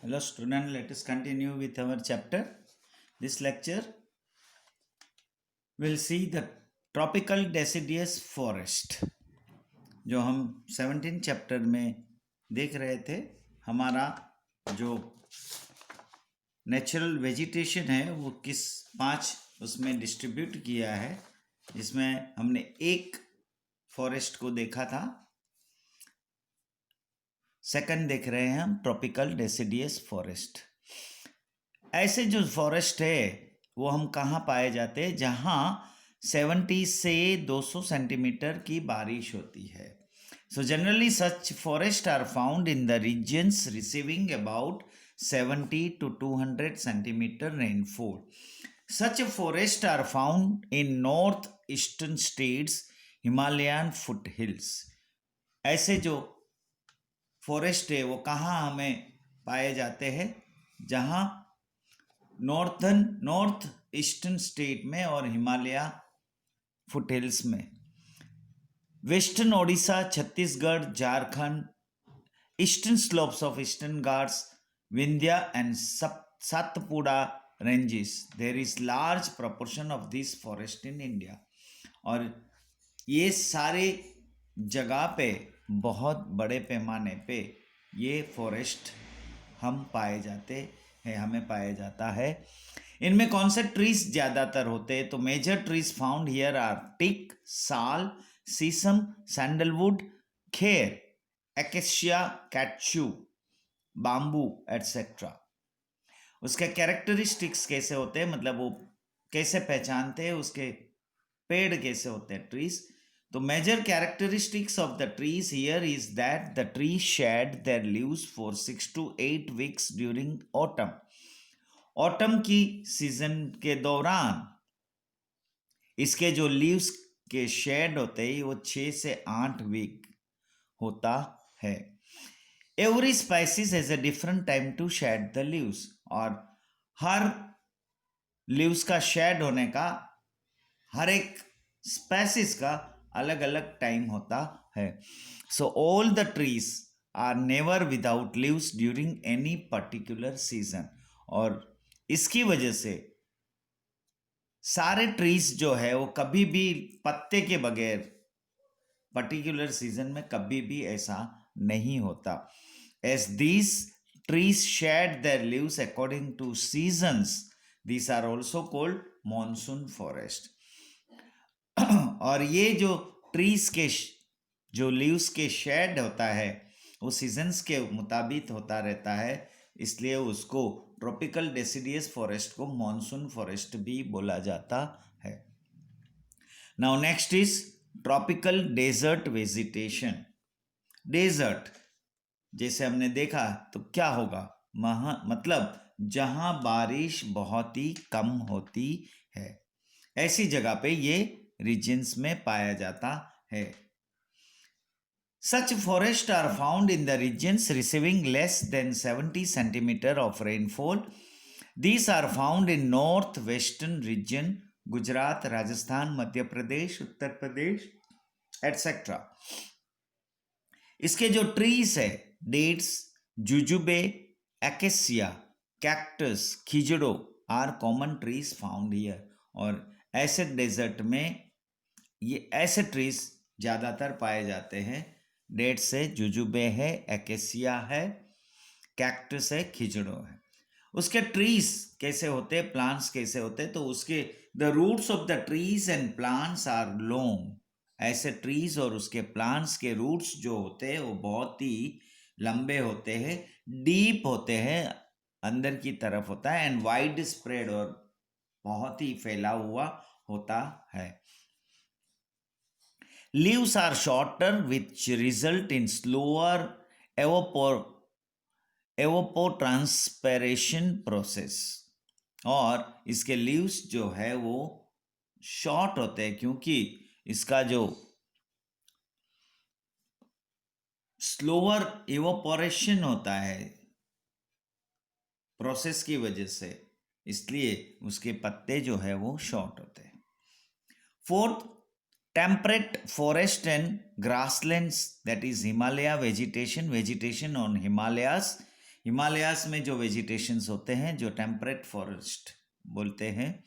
Hello student, let us continue with our chapter. This lecture will see the tropical deciduous forest. जो हम 17 chapter में देख रहे थे, हमारा जो नेचुरल वेजिटेशन है वो किस 5 उसमें डिस्ट्रीब्यूट किया है, जिसमें हमने एक फॉरेस्ट को देखा था। सेकंड देख रहे हैं हम ट्रॉपिकल डेसिडियस फॉरेस्ट। ऐसे जो फॉरेस्ट है वो हम कहाँ पाए जाते हैं, जहाँ 70 से 200 सेंटीमीटर की बारिश होती है। So generally such forest are found in the regions receiving about 70 to 200 centimeter rainfall. Such forests are found in north-eastern states, Himalayan foothills. ऐसे जो फॉरेस्ट है वो कहाँ हमें पाए जाते हैं, जहाँ नॉर्थ ईस्टर्न स्टेट में और हिमालय फुटहिल्स में, western Odisha, Chhattisgarh, Jharkhand, eastern slopes of eastern Ghats, Vindhya and Satpura ranges, there is large proportion of this forest in India. और ये सारे जगह पे बहुत बड़े पैमाने पे ये फॉरेस्ट हमें पाया जाता है। इनमें कौन से ट्रीज ज़्यादातर होते हैं, तो major trees found here are teak, sal, sisam, sandalwood, khair, acacia, catechu, bamboo etcetera. उसके कैरेक्टरिस्टिक्स कैसे होते हैं, मतलब वो कैसे पहचानते हैं, उसके पेड़ कैसे होते हैं, ट्रीज। तो major characteristics of the trees here is that the tree shed their leaves for 6 to 8 weeks during autumn. Autumn की सीजन के दौरान इसके जो लीव्स के शेड होते हैं वो 6 से 8 वीक होता है। Every species has a different time to shed the leaves, और हर लीव्स का शेड होने का हर एक स्पाइसिस का अलग अलग टाइम होता है। So all the trees are never without leaves during any particular season, और इसकी वजह से सारे ट्रीज जो है वो कभी भी पत्ते के बगैर पर्टिकुलर सीजन में कभी भी ऐसा नहीं होता। As these trees shed their leaves according to seasons, these are also called monsoon forest. और ये जो ट्रीज के जो लीव्स के शेड होता है वो सीजन्स के मुताबिक होता रहता है, इसलिए उसको ट्रॉपिकल डेसिडियस फॉरेस्ट को मॉनसून फॉरेस्ट भी बोला जाता है। Now next is tropical desert vegetation. Desert जैसे हमने देखा तो क्या होगा, मतलब जहां बारिश बहुत ही कम होती है, ऐसी जगह पे ये रीजन्स में पाया जाता है। Such forests are found in the regions receiving less than 70 centimeter of rainfall. These are found in northwestern region, Gujarat, Rajasthan, Madhya Pradesh, Uttar Pradesh, etc. इसके जो ट्रीज है, dates, jujube, acacia, cactus, khijdo are common trees found here. और ऐसे desert में ये ऐसे trees ज़्यादातर पाए जाते हैं। डेट्स है, जुजुबे है, एकेसिया है, कैक्टस है, खिजड़ो है। उसके ट्रीज कैसे होते हैं, प्लांट्स कैसे होते हैं, तो उसके the roots of the trees and plants are long. ऐसे ट्रीज और उसके प्लांट्स के रूट्स जो होते हैं वो बहुत ही लंबे होते हैं, डीप होते हैं, अंदर की तरफ होता है, एंड वाइड स्प्रेड, और बहुत ही फैला हुआ होता है। Leaves are shorter, which result in slower evapotranspiration process. और इसके लीव्स जो है वो शॉर्ट होते हैं क्योंकि इसका जो स्लोअर इवोपोरेशन होता है प्रोसेस की वजह से, इसलिए उसके पत्ते जो है वो शॉर्ट होते हैं। Fourth, temperate forest and grasslands, that is Himalaya vegetation on Himalayas. Himalayas में जो वेजिटेशंस होते हैं जो टेम्परेट फॉरेस्ट बोलते हैं,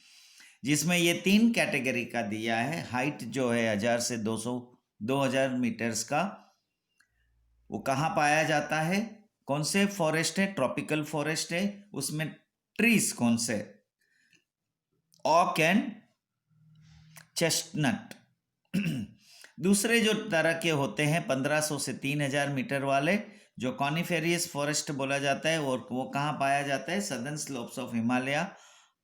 जिसमें ये 3 कैटेगरी का दिया है। हाइट जो है 1000 से 2000 मीटर्स का, वो कहाँ पाया जाता है, कौन से फॉरेस्ट है, ट्रॉपिकल फॉरेस्ट है, उसमें ट्रीज कौन से, ओक एंड चेस्टनट। दूसरे जो तरह के होते हैं 1500 से 3000 मीटर वाले, जो कॉनिफेरियस फॉरेस्ट बोला जाता है, और वो कहाँ पाया जाता है, southern slopes of Himalaya,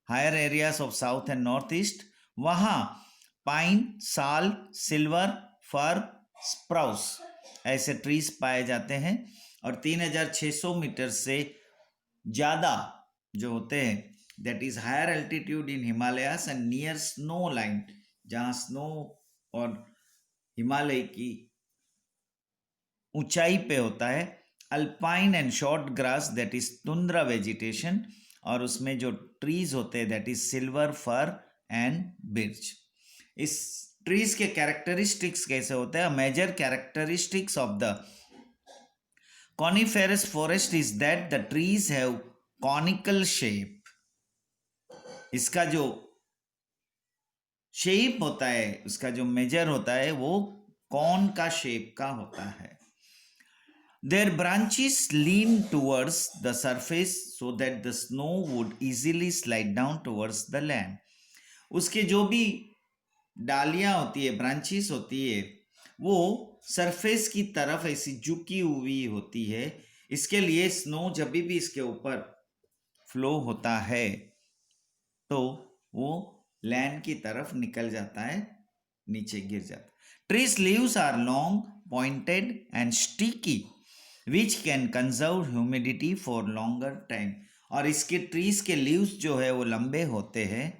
higher areas of south and north east. वहाँ pine, sal, silver, fir, spruce ऐसे ट्रीज पाए जाते हैं। और 3600 मीटर से ज़्यादा जो होते हैं, that is higher altitude in Himalayas and near snow line, जहाँ स्नो और हिमालय की ऊंचाई पे होता है। Alpine and short grass, that is tundra vegetation, और उसमें जो ट्रीज होते हैं that is silver, fir and birch. इस ट्रीज के कैरेक्टरिस्टिक्स कैसे होते हैं? Major characteristics of the coniferous forest is that the trees have conical shape. इसका जो शेप होता है, उसका जो मेजर होता है, वो कौन का शेप का होता है। Their branches lean towards the surface so that the snow would easily slide down towards the land. उसके जो भी डालियां होती है, ब्रांचेस होती है, वो सरफेस की तरफ ऐसी झुकी हुई होती है। इसके लिए स्नो जब भी इसके ऊपर फ्लो होता है तो वो लैंड की तरफ निकल जाता है, नीचे गिर जाता है। Trees leaves are long, pointed and sticky which can conserve humidity for longer time. और इसके ट्रीज के लीव्स जो है वो लंबे होते हैं,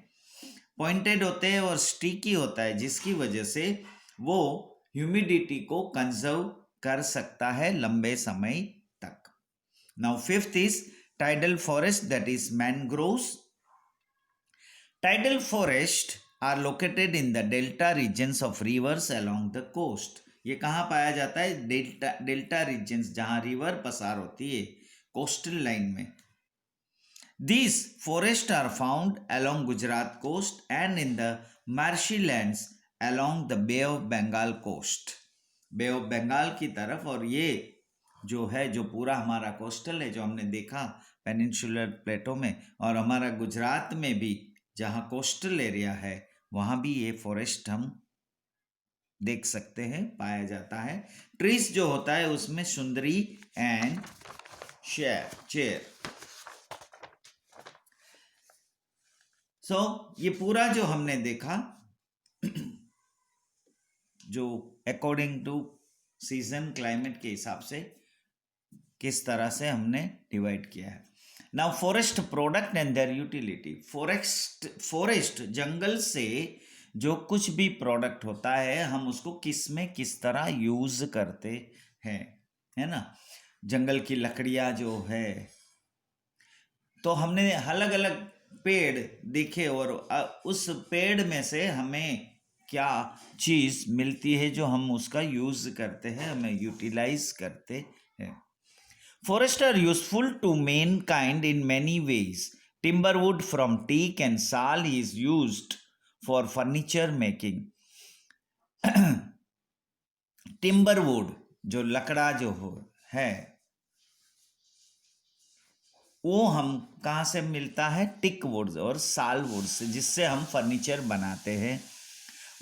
पॉइंटेड होते हैं और स्टिकी होता है, जिसकी वजह से वो ह्यूमिडिटी को कंजर्व कर सकता है लंबे समय तक। Now fifth is tidal forest, that is mangroves. Tidal forest are located in the delta regions of rivers along the coast. ये कहाँ पाया जाता है? डेल्टा रीजन्स, जहाँ रिवर पसार होती है कोस्टल लाइन में। These forests are found along Gujarat coast and in the marshy lands along the Bay of Bengal coast. Bay of Bengal की तरफ, और ये जो है जो पूरा हमारा कोस्टल है जो हमने देखा पेनिनसुलर प्लेटो में, और हमारा गुजरात में भी जहाँ कोस्टल एरिया है वहाँ भी ये फॉरेस्ट हम देख सकते हैं, पाया जाता है। ट्रीज जो होता है उसमें सुंदरी एंड चेयर। ये पूरा जो हमने देखा जो अकॉर्डिंग टू सीजन क्लाइमेट के हिसाब से किस तरह से हमने डिवाइड किया है। Now forest product and their utility. Forest जंगल से जो कुछ भी प्रोडक्ट होता है हम उसको किस में किस तरह यूज करते हैं, है ना। जंगल की लकड़ियाँ जो है, तो हमने अलग अलग पेड़ देखे और उस पेड़ में से हमें क्या चीज़ मिलती है जो हम उसका यूज करते हैं, हमें यूटिलाइज करते हैं। Forest are useful to mankind in many ways. Timberwood from teak and sal is used for furniture making. Timberwood जो लकड़ा जो है वो हम कहाँ से मिलता है? टिक वुड्स और साल वुड्स से, जिससे हम फर्नीचर बनाते हैं।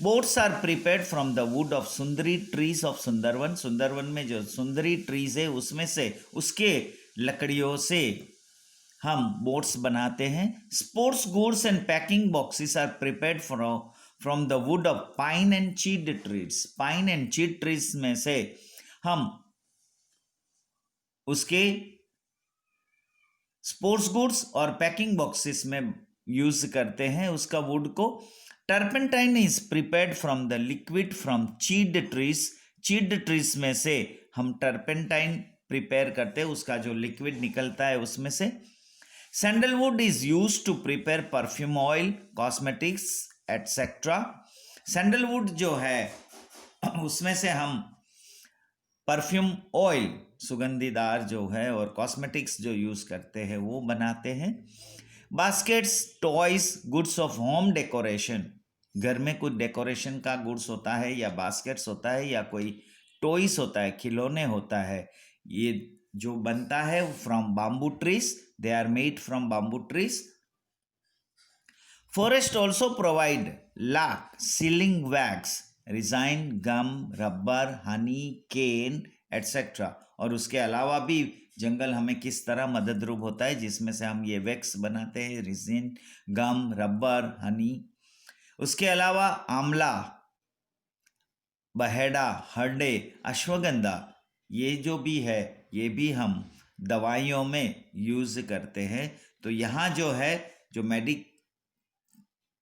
Boats are prepared from the wood of sundari trees of Sundarban. Sundarban में जो सुंदरी ट्रीज है उसमें से, उसके लकड़ियों से हम बोट्स बनाते हैं। Sports goods and packing boxes are prepared from the wood of pine and chir trees. Pine and chir trees में से हम उसके स्पोर्ट्स गुड्स और पैकिंग बॉक्सेस में यूज करते हैं उसका वुड को। Turpentine is prepared from the liquid from chir trees. Chir trees में से हम टर्पेंटाइन प्रिपेयर करते हैं, उसका जो लिक्विड निकलता है उसमें से। Sandalwood is use to prepare perfume oil, cosmetics etcetera. Sandalwood जो है उसमें से हम परफ्यूम ऑयल सुगंधीदार जो है और कॉस्मेटिक्स जो यूज़ करते हैं वो बनाते हैं। Baskets, toys, goods of home decoration, घर में कुछ डेकोरेशन का गुड्स होता है या बास्केट्स होता है या कोई टॉयज होता है, खिलौने होता है, ये जो बनता है from bamboo trees, they are made from bamboo trees. Forest also provide lac, sealing wax, resin, gum, rubber, honey, cane etcetera. और उसके अलावा भी जंगल हमें किस तरह मददरूप होता है, जिसमें से हम ये वैक्स बनाते हैं, रिजिन, गम, रबर, हनी। उसके अलावा आंवला, बहेड़ा, हरडे, अश्वगंधा, ये जो भी है ये भी हम दवाइयों में यूज़ करते हैं। तो यहाँ जो है जो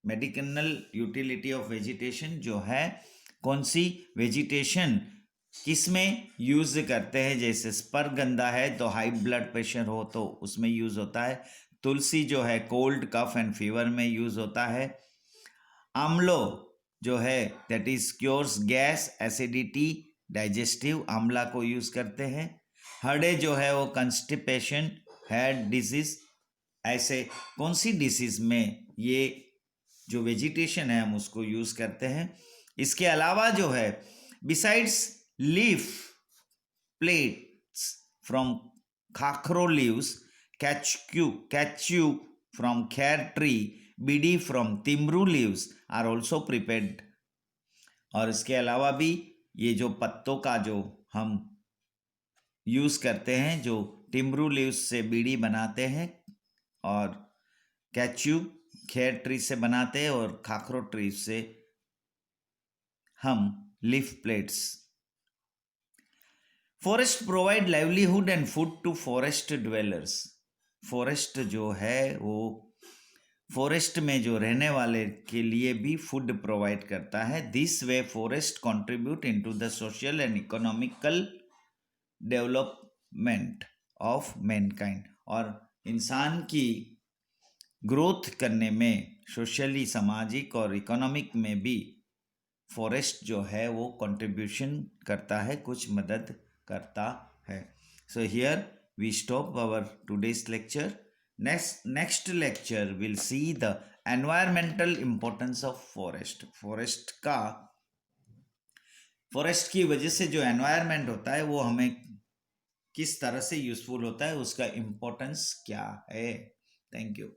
मेडिकल यूटिलिटी ऑफ वेजिटेशन जो है, कौन सी वेजिटेशन किस में यूज़ करते हैं, जैसे स्पर्गंधा है तो हाई ब्लड प्रेशर हो तो उसमें यूज़ होता है। तुलसी जो है कोल्ड, कफ एंड फीवर में यूज़ होता है। आंवलो जो है that is cures gas, acidity, digestive, amla को यूज़ करते हैं। हर्डे जो है वो कंस्टिपेशन, हेड डिजीज, ऐसे कौन सी डिसीज में ये जो वेजिटेशन है हम उसको यूज़ करते हैं। इसके अलावा जो है besides leaf plates from khakhro leaves, catechu from khair tree, bidi from timru leaves are also prepared. और इसके अलावा भी ये जो पत्तों का जो हम यूज़ करते हैं, जो टिम्बरू लीव्स से बीड़ी बनाते हैं, और कैच्यू खैर ट्री से बनाते हैं, और खाखरो ट्री से हम leaf plates. Forest provide livelihood and food to forest dwellers. Forest जो है वो फॉरेस्ट में जो रहने वाले के लिए भी फूड प्रोवाइड करता है। This way forest contribute into the social and economical development of Mankind. और इंसान की ग्रोथ करने में, सोशली, सामाजिक और इकोनॉमिक में भी फॉरेस्ट जो है वो कंट्रीब्यूशन करता है, कुछ मदद करता है। So here we stop our today's lecture. Next lecture we'll see the environmental importance of forest. फॉरेस्ट की वजह से जो एनवायरनमेंट होता है वो हमें किस तरह से यूजफुल होता है, उसका इम्पोर्टेंस क्या है। Thank you.